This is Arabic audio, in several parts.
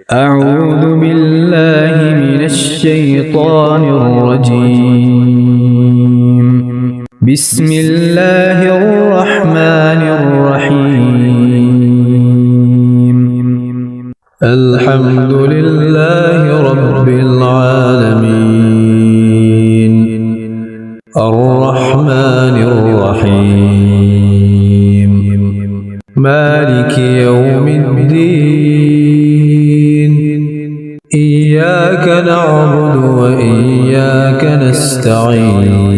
أعوذ بالله من الشيطان الرجيم. بسم الله الرحمن الرحيم. الحمد لله رب العالمين الرحمن الرحيم مالك يوم الدين إياك نعبد وإياك نستعين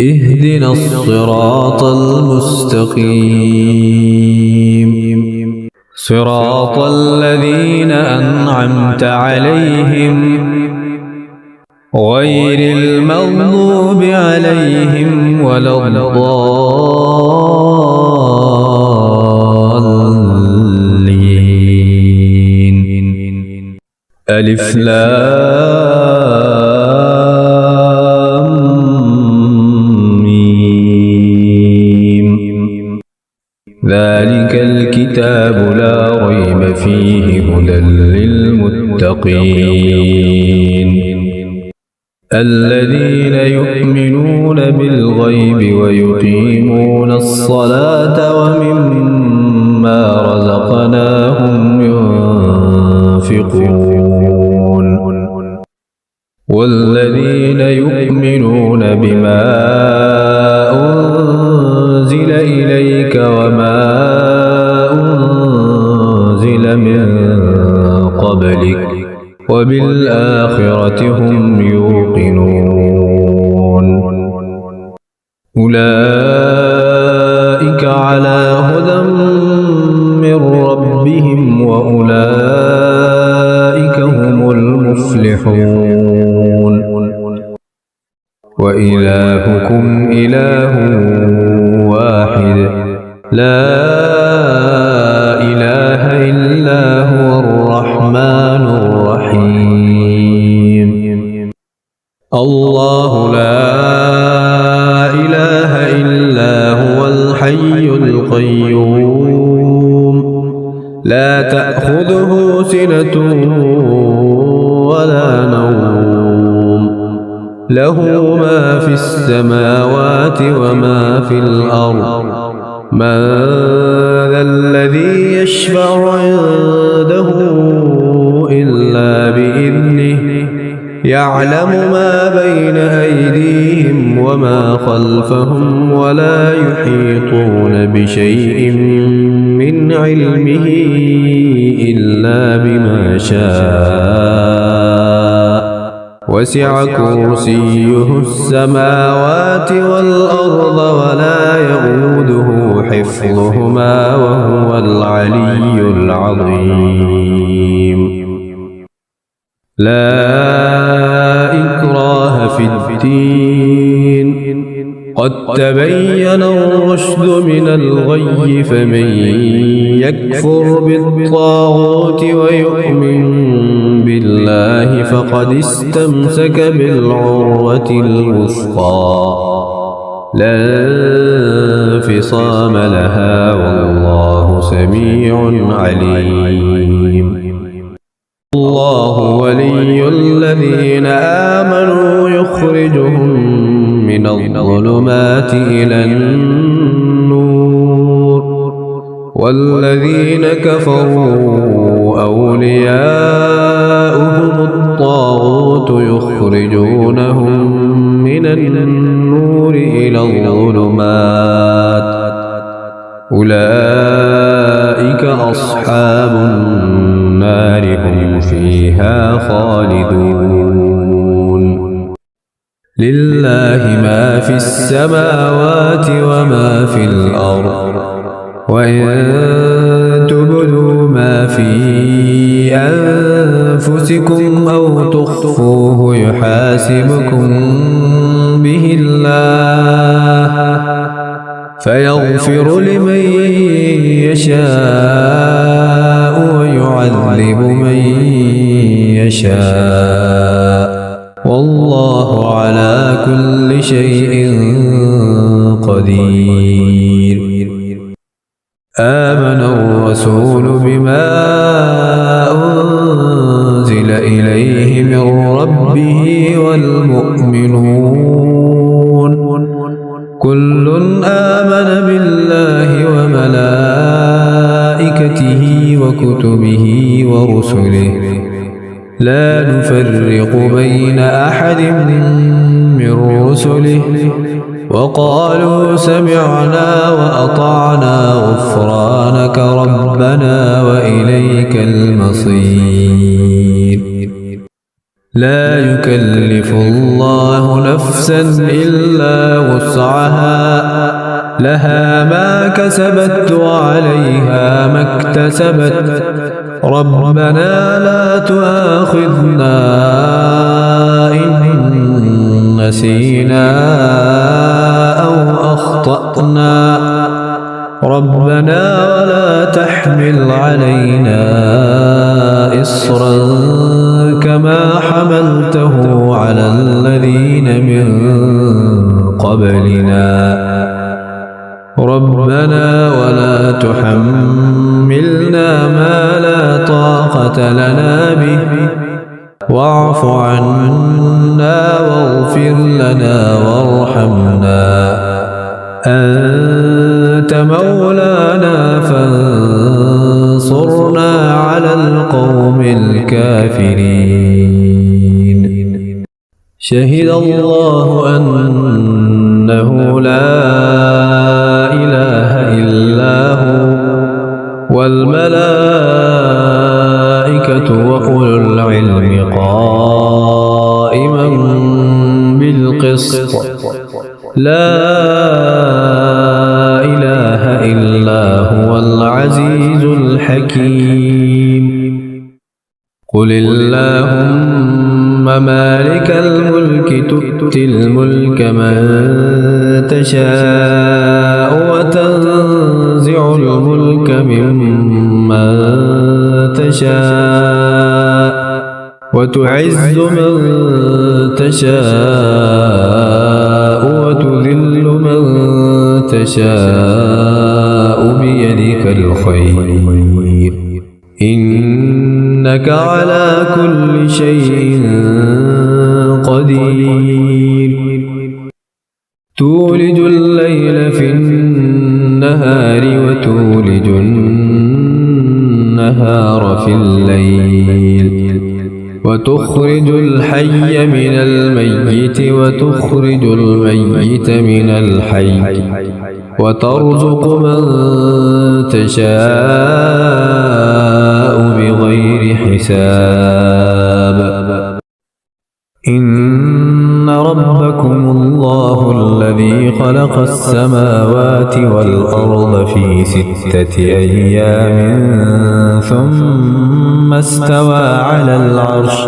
اهدنا الصراط المستقيم صراط الذين أنعمت عليهم غير المغضوب عليهم ولا الضالين. ألف لام ميم. ذلك الكتاب لا ريب فيه هدى للمتقين الذين يؤمنون بالغيب ويقيمون الصلاة ومما رزقناهم ينفقون والذين يؤمنون بما أنزل إليك وما أنزل من قبلك وبالآخرة هم يوقنون أولئك على هدى من ربهم وأولئك هم المفلحون. وإلهكم إله واحد لا إله إلا هو الرحمن الرحيم. الله لا إله إلا هو الحي القيوم لا تأخذه سنة ولا نوم له ما في السماوات وما في الأرض من ذا الذي يشفع عنده إلا بإذنه يعلم ما بين أيديهم وما خلفهم ولا يحيطون بشيء من علمه إلا بما شاء وسع كرسيه السماوات والأرض ولا يئوده حفظهما وهو العلي العظيم. لا إكراه في الدين قد تبين الرشد من الغي فمن يكفر بالطاغوت ويؤمن بالله فقد استمسك بالعروة الوثقى لا انفصام لها والله سميع عليم. الله ولي الذين آمنوا يخرجهم من الظلمات إلى النور والذين كفروا أولياؤهم الطاغوت يخرجونهم من النور إلى الظلمات أولئك أصحاب النار هم فيها خالدون. لله ما في السماوات وما في الأرض وإن تبدوا ما في أنفسكم أو تخفوه يحاسبكم به الله فيغفر لمن يشاء ويعذب من يشاء والله على كل شيء قدير. آمن الرسول بما أنزل إليه من ربه والمؤمنون كل آمن بالله وملائكته وكتبه ورسله لا نفرق بين أحد من رسله وقالوا سمعنا وأطعنا غفرانك ربنا وإليك المصير لا يكلف الله نفسا إلا وسعها لها ما كسبت وعليها ما اكتسبت ربنا لا تؤاخذنا إن نسينا أو أخطأنا ربنا ولا تحمل علينا إصرا كما حملته على الذين من قبلنا ربنا ولا تحملنا ما لا طاقة لنا به واعف عنا واغفر لنا وارحمنا أنت مولانا فانصرنا على القوم الكافرين شهد الله أنه لا إله إلا هو والملائكة وأولو العلم قائما بالقسط لا إله إلا هو العزيز الحكيم قل اللهم مالك الملك تؤتي الملك من تشاء وتنزع الملك ممن تشاء وتعز من تشاء وتذل من تشاء بيدك الخير إنك على كل شيء قدير تولج الليل في النهار وتولج النهار في الليل وتخرج الحي من الميت وتخرج الميت من الحي وترزق من تشاء بغير حساب إن ربكم الله الذي خلق السماوات والأرض في 6 أيام ثم استوى على العرش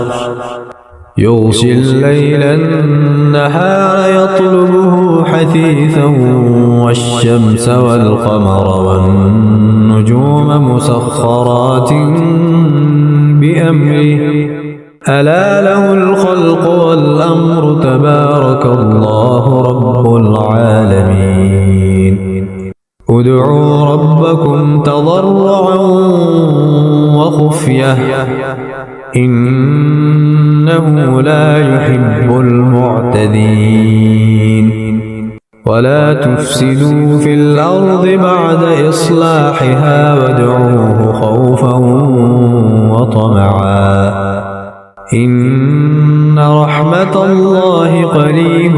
يغشي الليل النهار يطلبه حثيثا والشمس والقمر والنجوم مسخرات بأمره ألا له الخلق والأمر تبارك الله رب العالمين ادعوا ربكم تضرعا وخفية إنه لا يحب المعتدين ولا تفسدوا في الأرض بعد إصلاحها وادعوه خوفا وطمعا إن رحمة الله قريب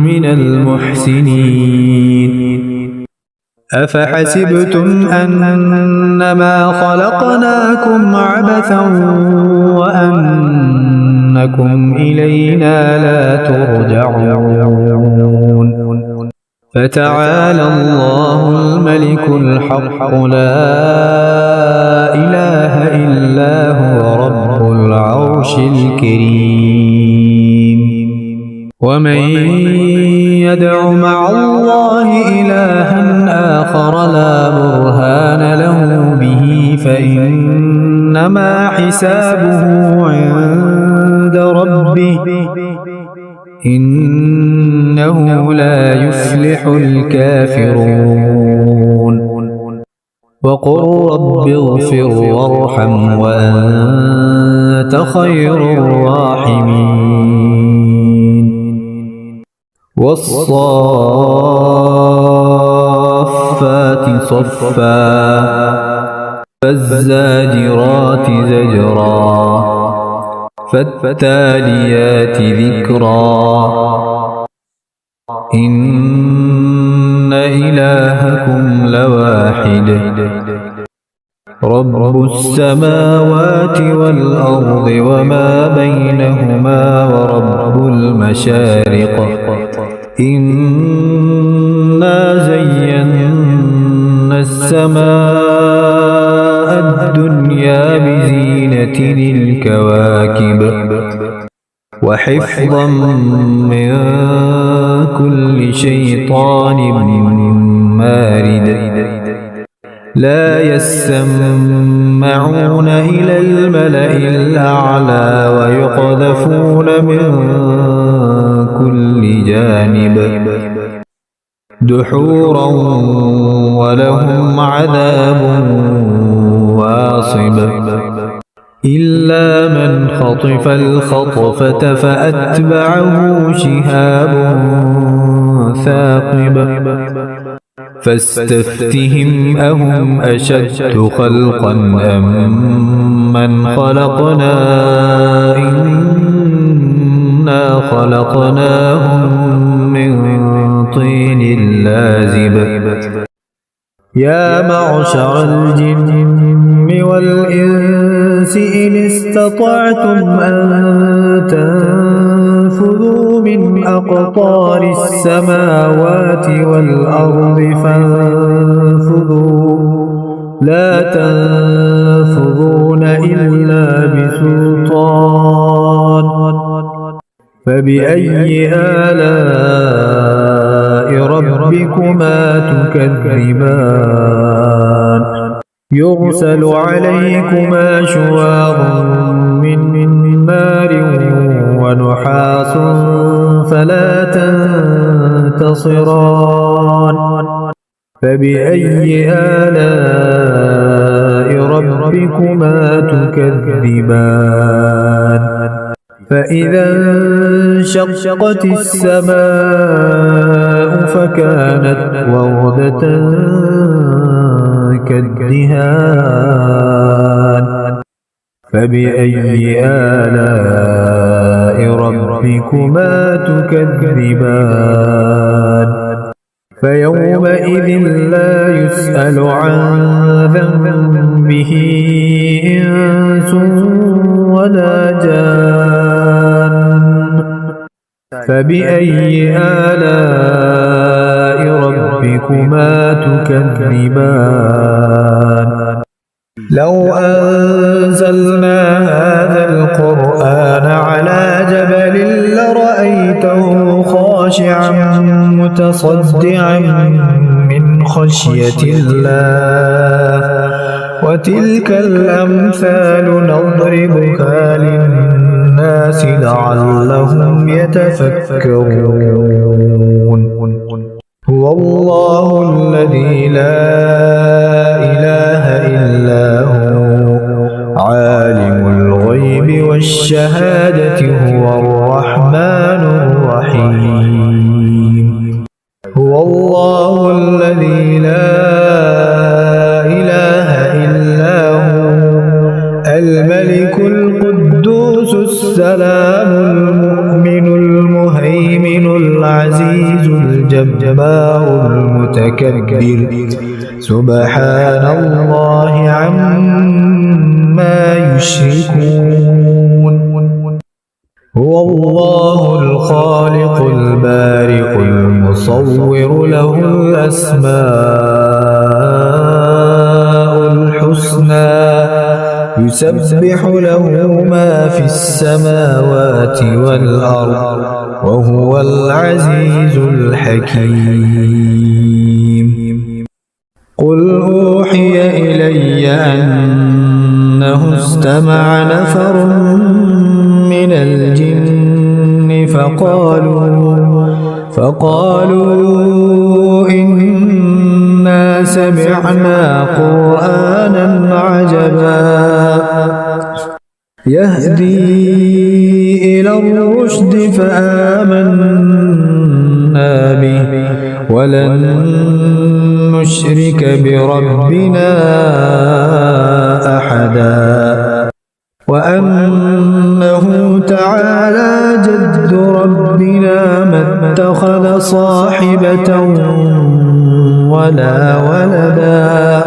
من المحسنين أفحسبتم أنما خلقناكم عبثا وأنكم إلينا لا ترجعون فتعالى الله الملك الحق لا إله إلا هو رب العرش الكريم ومن يدع مع الله إلها آخر لا برهان له به فإنما حسابه عند ربه إنه لا يفلح الكافرون وقل رب اغفر وارحم وأنت خير الراحمين والصافات صفا فالزاجرات زجرا فالتاليات ذكرا إن إلهكم لواحد رب السماوات والأرض وما بينهما ورب المشارق إنا زينا السماء الدنيا بزينة الكواكب وحفظا من كل شيطان مارد لا يسمعون إلى الملأ الأعلى ويقذفون من كل جانب دحورا ولهم عذاب واصب إلا من خطف الخطفة فأتبعه شهاب ثاقب فاستفتهم أهم أشد خلقا أم من خلقنا إنا خلقناهم من طين لازب يا معشر الجن والإنس إن استطعتم أن تنفذوا من أقطار السماوات والأرض فانفذوا لا تنفذون إلا بسلطان فبأي آلاء ربكما تكذبان يرسل عليكما شواظ من نار ونحاس فلا تنتصران فبأي آلاء ربكما تكذبان فإذا انشقت السماء فكانت وردة كالدهان فبأي آلاء ربكما تكذبان فيومئذ لا يسأل عن ذنبه إنس ولا جان فبأي آلاء ربكما تكذبان لو أنزلنا هذا القرآن على جبل لرأيته خاشعا متصدعا من خشية الله وتلك الأمثال نضربها للناس لعلهم يتفكرون هو الله الذي لا إله إلا هو عالم الغيب والشهادة هو الرحمن الرحيم هو الله الذي لا إله إلا هو الملك القدوس السلام المؤمن المهيمن العزيز الجبار المتكبر سبحان الله عما يشركون هو الله الخالق البارئ المصور له الأسماء الحسنى يسبح له ما في السماوات والأرض وهو العزيز الحكيم قل أوحي إلي أنه استمع نفر من الجن فقالوا إنا سمعنا قرآنا عجبا يهدي إلى الرشد فآمنا به ولن نشرك بربنا أحدا وأنه تعالى جد ربنا ما اتخذ صاحبة ولا ولدا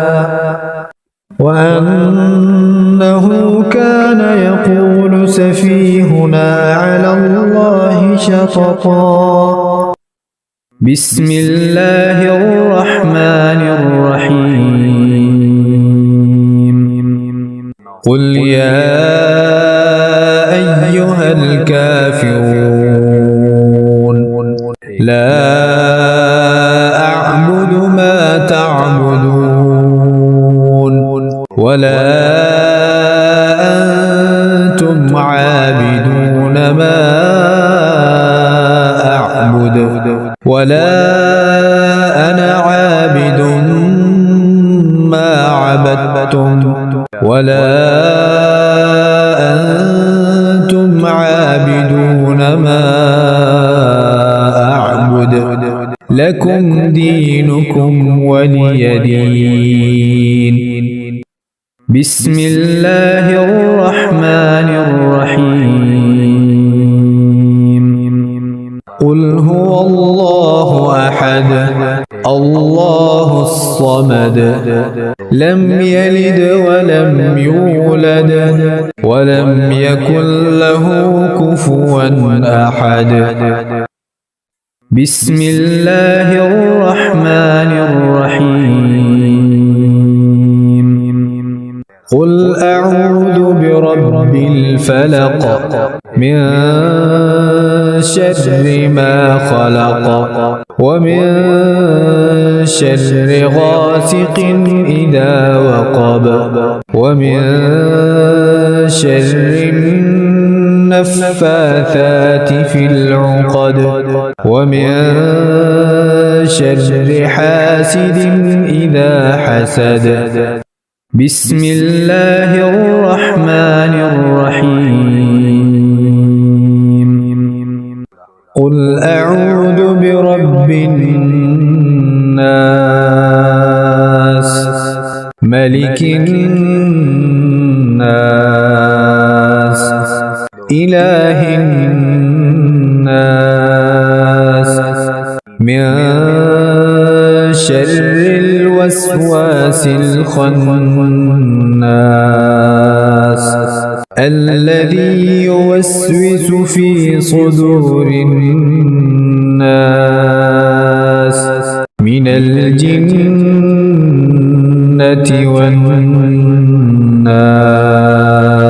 وأنه كان يقول سفيهنا على الله شططا بسم الله الرحمن الرحيم قل يا أيها الكافرون لا أعبد ما تعبدون ولا أنتم عابدون ما أعبد ولا أنا عابد ما عبدتم ولا أنتم عابدون ما أعبد لكم دينكم ولي دين بسم الله الرحمن الرحيم قل هو الله أحد الله الصمد لم يلد ولم يولد ولم يكن له كفوا أحد بسم الله الرحمن الرحيم قل أعوذ برب الفلق من شر ما خلق ومن شر غاسق إذا وقب ومن شر النفاثات في العقد ومن شر حاسد إذا حسد بسم الله الرحمن الرحيم قل أعوذ برب الناس ملك الناس إله الناس من شر الوسواس الخناس الذي يوسوس في صدور الناس من الجنة والناس